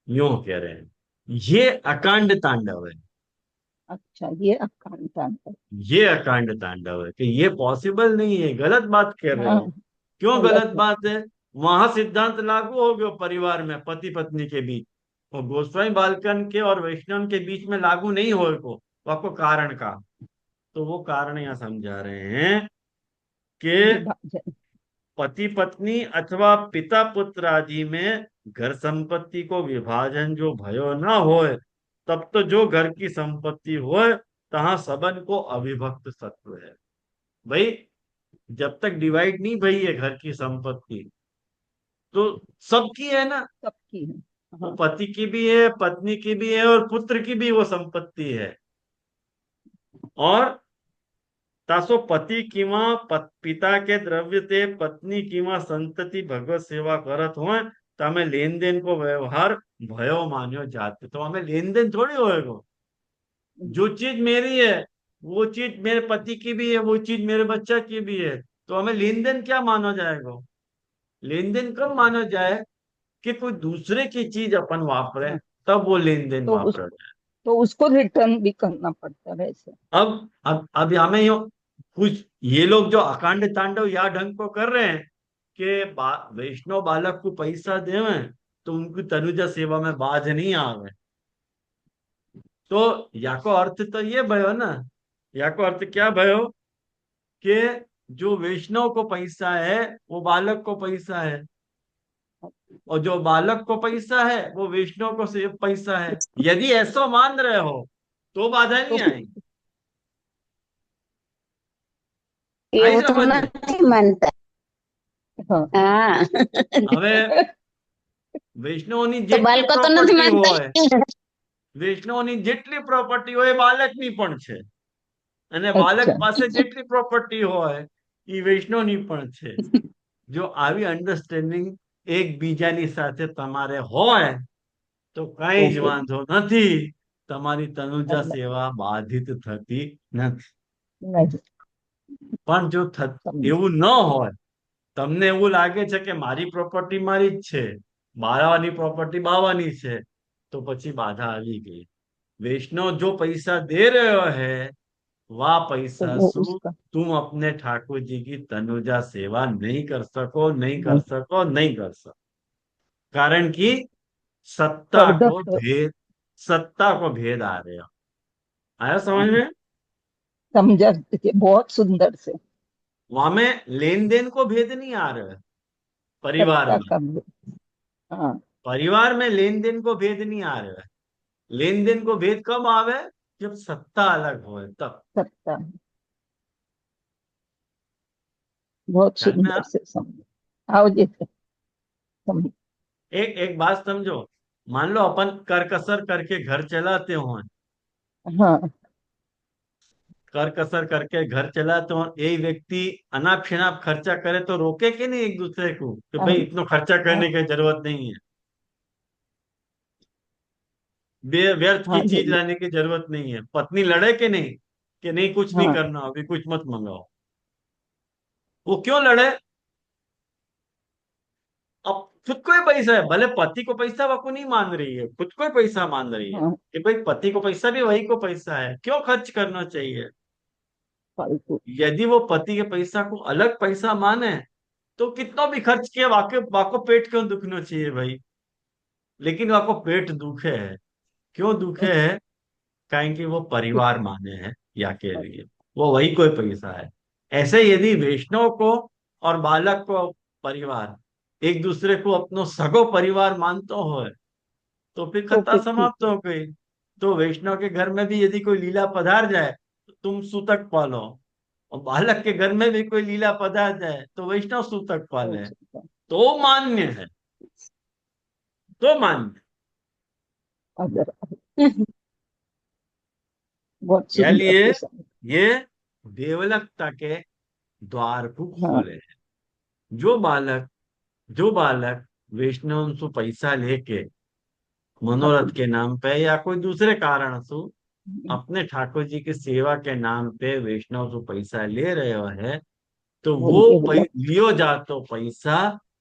यूं कह रहे हैं। ये अकांड तांडव है। अच्छा ये अकांता है। ये अकांड तांडव है कि ये पॉसिबल नहीं है, गलत बात कर रहे हाँ हो। क्यों गलत गलत है। बात है? वहां सिद्धांत लागू हो गया परिवार में पति पत्नी के बीच, और गोस्वामी बालकन के और वैष्णव के बीच में लागू नहीं हो को आपको कारण का। तो वो कारण यहाँ समझा रहे हैं कि विभाजन। पति पत्नी अथवा पिता पुत्र आदि में घर संपत्ति को विभाजन जो भयो ना होए, तब तो जो घर की संपत्ति होए तहां सबन को अविभक्त सत्व है। भाई जब तक डिवाइड नहीं भई है घर की संपत्ति तो सबकी है ना, सबकी है। वो हाँ पति की भी है पत्नी की भी है और पुत्र की भी वो संपत्ति है। और तासो पति किंवा पिता के द्रव्य ते पत्नी किंवा संतति भगवत सेवा करत हो तो हमें लेन देन को व्यवहार भयो मान्यो जाते, तो हमें लेन देन थोड़ी होएगा। जो चीज मेरी है वो चीज मेरे पति की भी है, वो चीज मेरे बच्चा की भी है, तो हमें लेन देन क्या माना जाएगा? लेन देन कब माना जाए कि कोई दूसरे की चीज अपन वापरे, हाँ, तब वो लेन देन तो वापरा जाए। तो उसको रिटर्न भी करना पड़ता है वैसे। अब हमें कुछ ये लोग जो अकांड तांडव या ढंग को कर रहे हैं कि वैष्णव बालक को पैसा देवे तो उनकी तनुजा सेवा में बाध नहीं आवे, तो या को अर्थ तो ये भयो ना, या को अर्थ क्या भयो कि जो वैष्णव को पैसा है वो बालक को पैसा है, और जो बालक को पैसा है वो वैष्णव को से पैसा है। यदि ऐसा मान रहे हो तो बाधा नहीं तो आएगी। आई એવું તો समझ में? નથી માનતા हाँ હા હવે વૈષ્ણવની તો જેટલી બાળકો તો નથી પ્રોપર્ટી માનતા હોય, વૈષ્ણવની જેટલી પ્રોપર્ટી હોય એ બાલકની પણ છે, અને બાલક अच्छा પાસે જેટલી પ્રોપર્ટી હોય એ વૈષ્ણવની પણ છે। જો આવી અન્ડરસ્ટેન્ડિંગ એકબીજાની સાથે તમારે હોય તો કઈ જ ओके વાંધો નથી, તમારી તનુજા સેવા બાધિત થતી નથી। नहीं પણ જો समझ એવું ન હોય, તમને એવું લાગે છે કે મારી પ્રોપર્ટી મારી જ છે, બાવાની પ્રોપર્ટી બાવાની છે, તો પછી બાધા આવી ગઈ। वैष्णव जो पैसा दे रहे है वह तो पैसा वो सु उसका तुम अपने ठाकुर जी की तनुजा सेवा नहीं कर सको, नहीं कर नहीं सको, नहीं कर सको। कारण कि सत्ता को पर्दत भेद, सत्ता को भेद आ रहे हो, आया समझ में? समझा दीजिए बहुत सुंदर से। वहां में लेन देन को भेद नहीं आ रहा है। परिवार सत्ता में, का हाँ परिवार में लेन देन को भेद नहीं आ रहा है। लेन देन को भेद कब आवे? जब सत्ता अलग हो तब। सत्ता बहुत ध्यान में सुंदर से समझ आओ जी समझ। एक एक बात समझो। मान लो अपन कर कसर करके घर चलाते हो, हाँ कर कसर करके घर चलाते हो, एक व्यक्ति अनाप शनाप खर्चा करे तो रोके कि नहीं एक दूसरे को कि हाँ भाई इतना खर्चा हाँ करने की जरूरत नहीं है, व्यर्थ की हाँ जी चीज लाने की जरूरत नहीं है। पत्नी लड़े कि नहीं कि नहीं कुछ नहीं हाँ करना, अभी कुछ मत मंगाओ। वो क्यों लड़े? अब खुद को ही पैसा है, भले पति को पैसा वो को नहीं मान रही है, खुद को ही पैसा मान रही है हाँ कि भाई पति को पैसा भी वही को पैसा है, क्यों खर्च करना चाहिए? फालतू यदि वो पति के पैसा को अलग पैसा माने तो कितना भी खर्च किया, वाके वाको पेट क्यों दुखना चाहिए भाई? लेकिन वाको पेट दुखे है, क्यों दुखे है? कहें कि वो परिवार माने हैं या के लिए वो वही कोई पैसा है। ऐसे यदि वैष्णव को और बालक को परिवार एक दूसरे को अपनो सगो परिवार मानते हो तो फिर तो कथा फिर ठीक समाप्त है। हो गई। तो वैष्णव के घर में भी यदि कोई लीला पधार जाए तो तुम सूतक पालो, और बालक के घर में भी कोई लीला पधार जाए तो वैष्णव सूतक हो पाले। सकता है। तो मान्य है, तो मान्य। अगर बहुत या सुंदर लिए से समझ। ये देवलकता के द्वार को हाँ खोले। जो बालक वैष्णव से पैसा लेके मनोरथ अपने के नाम पे या कोई दूसरे कारण से अपने ठाकुर जी की सेवा के नाम पे वैष्णव से पैसा ले रहे हो है, तो वो वो देवलक लियो जातो पैसा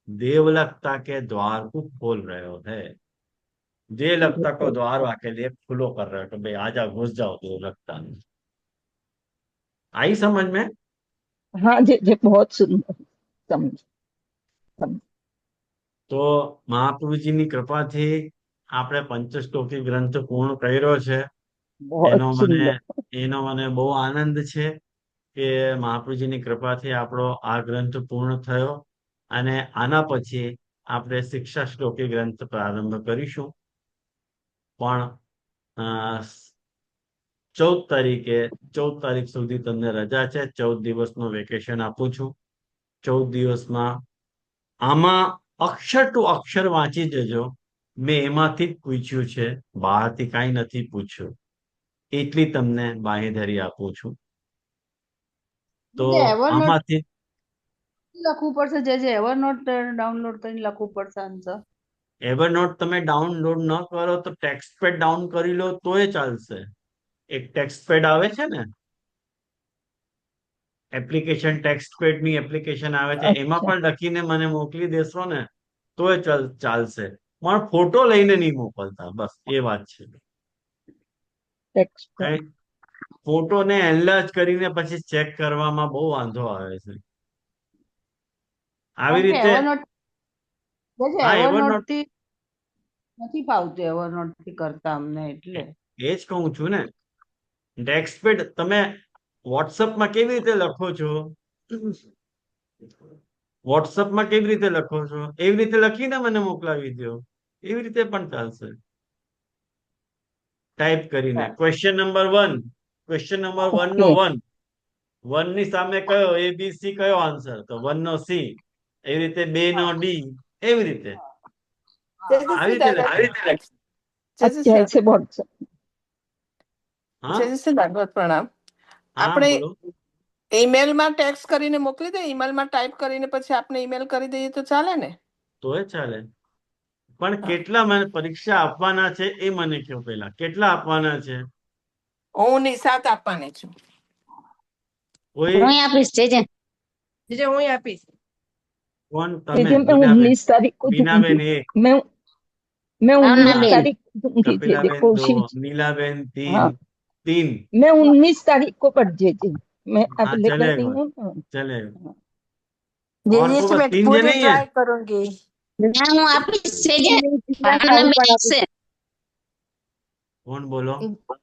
देवलकता के द्वार को खोल रहे हो है। देवलकता को देवलक। द्वार वाके लिए खुलो कर रहे हो कि भाई आजा घुस जाओ देवलकता में। आई समझ में? हाँ जी बहुत सुंदर समझ समझ। તો મહાપ્રભુજીની કૃપાથી આપણે પંચસ્તોકી ગ્રંથ પૂર્ણ કર્યો છે। बहुत એનો મને सुंदर એનો મને બહુ આનંદ છે કે મહાપ્રભુજીની કૃપાથી આપણો આ ગ્રંથ પૂર્ણ થયો, અને આના પછી આપણે શિક્ષા શ્લોકી ગ્રંથ પ્રારંભ કરીશું। પણ અ, 14 તારીખે 14 તારીખ સુધી તમને રજા છે, 14 દિવસનું વેકેશન આપું છું। 14 દિવસમાં આમાં અક્ષર ટુ અક્ષર વાંચી જજો। મેં એમાંથી જ પૂછ્યું છે, બહારથી કાંઈ નથી પૂછ્યું, એટલી તમને બાંહેધરી આપું છું। તો જે એવરનોટ આમાંથી લખવું પડશે, જે એવરનોટ ડાઉનલોડ કરીને લખવું પડશે આન્સર? એવરનોટ તમે ડાઉનલોડ ન કરો તો ટેક્સ્ટ પેડ ડાઉન કરી લો તોય ચાલશે। એક ટેક્સ્ટ પેડ આવે છે ને, એપ્લિકેશન, ટેક્સ્ટ પેડ ની એપ્લિકેશન આવે છે, એમાં अच्छा પણ લખીને મને મોકલી દેશો ને તોય ચાલશે। પણ ફોટો લઈને નહીં મોકલતા, બસ એ વાત છે। टेक्स्ट કઈ ફોટોને એનલાર્જ કરીને પછી ચેક કરવામાં બહુ વાંધો આવે છે। આવી કારણ કે રીતે જે હા એવરનોટ એવરનોટ, થી નથી ફાવતું, એવરનોટ થી કરતા અમને એટલે. એ જ કહું છું ને। ટેક્સ્ટ પેડ તમે વોટ્સઅપમાં કેવી રીતે લખો છો, વોટ્સઅપમાં કેવી રીતે લખો છો એવી રીતે લખીને મને મોકલાવી દો, એવી રીતે પણ ચાલશે। ટાઈપ કરીને ક્વેશ્ચન નંબર 1, ક્વેશ્ચન નંબર 1 નો ओके 1, 1 ની સામે કયો ABC, કયો આન્સર, તો 1 નો C, એવી રીતે 2 નો D, એવી રીતે આવી રીતે લખી। अच्छा ऐसे बहुत હા જય ભાગવત પ્રણામ। હા આપણે બોલો। ઈમેલમાં ટેક્સ્ટ કરીને મોકલી દે, ઈમેલમાં ટાઈપ કરીને પછી આપણે ઈમેલ કરી દઈએ તો ચાલે ને? તોય ચાલે, પણ હા, કેટલા મને પરીક્ષા આપવાના છે એ મને કહો પેલા, કેટલા આપવાના છે? હું નિશાત આપવાની છું। કોઈ હું આપીશ જે હું આપીશ। કોણ? તમે दीजिए मैं બીનાબેન, 19 तारीख को दूंगी। બીનાબેન 1, मैं ભાવના 19 હા, બેન तारीख को दूंगी जी કપિલાબેન देखो 2, शिव नीलाबेन 3, हाँ 3। मैं 19 तारीख को पढ़ जी मैं हाँ अवेलेबल नहीं चलेगा, हूँ ना। चलेगा। जी और जी को बस मैं 3 पूरी जने ही है? ट्राई करूंगी। ના હું આપીશ છે જે જિજ્ઞાસા ભાવના હું બેન પણ આપશે. આપીશ. कौन बोलो?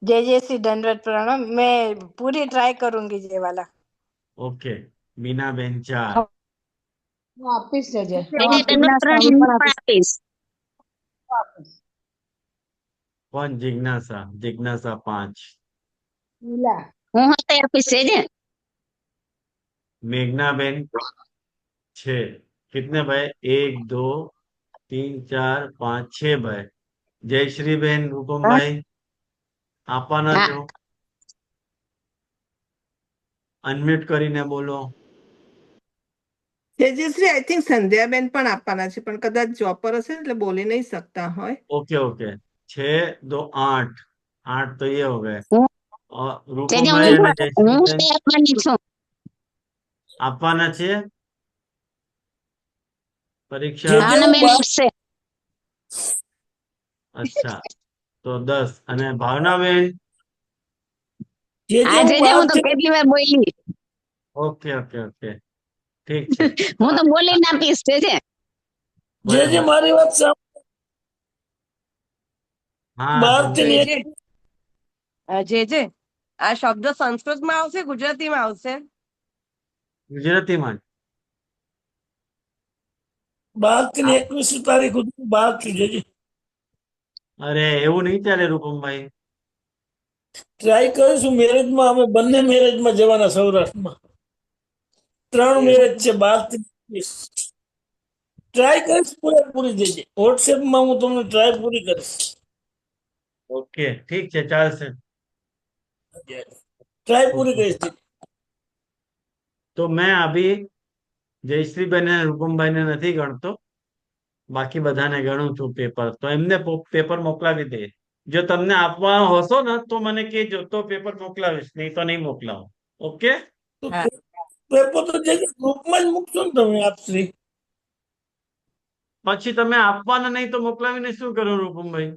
जय श्री दंडवत प्रणाम। मैं पूरी ट्राई करूंगी ये वाला। ओके, मीना बेन 4, હું આપીશ જજે. જે હું જે આપીશ. દંડવત જિજ્ઞાસા હું પ્રણામ હું પણ પણ આપીશ. આપીશ. હું આપીશ. कौन? जिज्ञासा, जिज्ञासा 5, લીલા. હું હોતે આપીશ છે જે मेघना बेन 6, कितने भाई? 1 2 3 4 5 6 भाई। जयश्री बेन रूपम હા, भाई આપવાના હા છો, અનમ્યુટ કરીને બોલો। તેજશ્રી આઈ થિંક સંધ્યાબેન પણ આપવાના છે પણ કદાચ જોબ પર હશે એટલે બોલી નહીં શકતા હોય। ओके ओके, 6 2 8, 8 तो ये हो गए। હું और છે रूपम જે भाई અને જયશ્રી હું બેન તે આપવાની છું। આપવાના છે જે પરીક્ષા? જે ભાવના હું બેન બાર આપશે। અચ્છા, તો 10 અને ભાવનાબેન? જે હા હું જે હું તો બહારથી કેટલી વાર બોલી। ઓકે ઓકે ઓકે, ઠીક છે। હું તો બોલીને આપીશ છે જે જે બરાબર, મારી વાત સાંભળો, હા બહારથી સંજય, એક જે આ શબ્દ સંસ્કૃતમાં આવશે ગુજરાતીમાં આવશે? ગુજરાતીમાં જ। બહારથી આ- 21મી તારીખ સુધી બહાર છું જે અરે એવું નહીં ચાલે રૂપમભાઈ। ટ્રાય કરીશું મેરેજમાં અમે બંને મેરેજમાં જવાના સૌરાષ્ટ્રમાં 3 એવું? મેરેજ છે 12 થી 21 ટ્રાય કરીશ પૂરેપૂરી જજે વોટ્સએપમાં હું તમને ટ્રાય પૂરી કરીશ ઓકે, ઠીક છે, ચાલશે। ટ્રાય પૂરી કરીશ જીજે। તો मैं अभी જયશ્રીબેન અને રૂપમભાઈને નથી ગણતો, બાકી બધાને ગણું છું પેપર, તો એમને પેપર મોકલાવી દે। જો તમને આપવા હશો ને તો મને કહેજો, તો પેપર મોકલાવીશ, નહીં તો નહીં મોકલાવું। ઓકે, તો હા પેપર તો જે ગ્રુપમાં જ મૂકશો ને તમે આપશ્રી પછી તમે આપવાના નહીં તો મોકલાવીને શું કરો રૂપમભાઈ?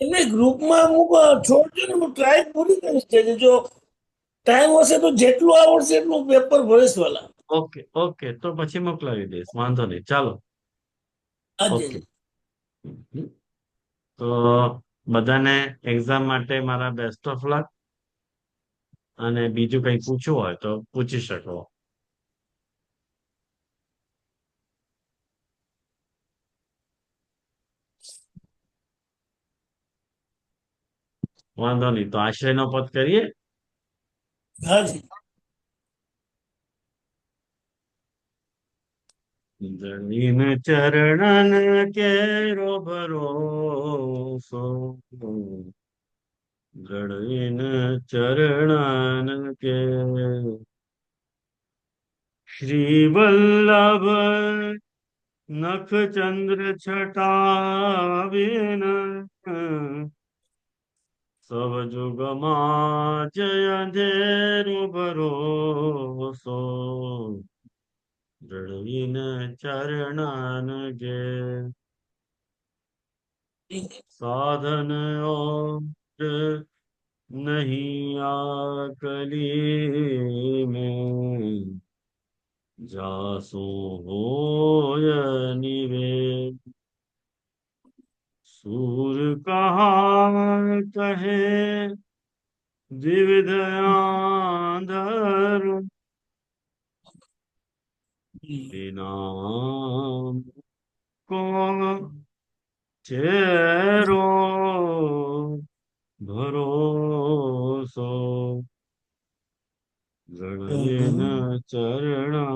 એટલે ગ્રુપમાં અમુક છોડજો ને હું ટ્રાય પૂરી કરીશ જે જો ટાઈમ હશે તો જેટલું આવડશે એટલું પેપર ભરીશ વાલા ઓકે ઓકે, તો પછી મોકલાવી દઈશ, વાંધો નહીં, ચાલો। આજે ઓકે, તો બધાને એક્ઝામ માટે મારા બેસ્ટ ઓફ લક, અને બીજું કંઈ પૂછવું હોય તો પૂછી શકો। વાંધો નહીં, તો આશ્રયનો પદ કરીએ। હાજી જમીન ચરણન કેરો ભરોસો, જળવીન ચરણન કે શ્રી વલ્લભ નખ ચંદ્ર છટાવીન સબ જુગમાં જય અંધેરો ભરોસો, જળવીન ચરણન ગે સાધન ઓર નહીં આકલી में जासो होय निवेद, सूर कहा कहे द्विविध आंधर, नाम को चेरो भरोसो, जड़विन चरणा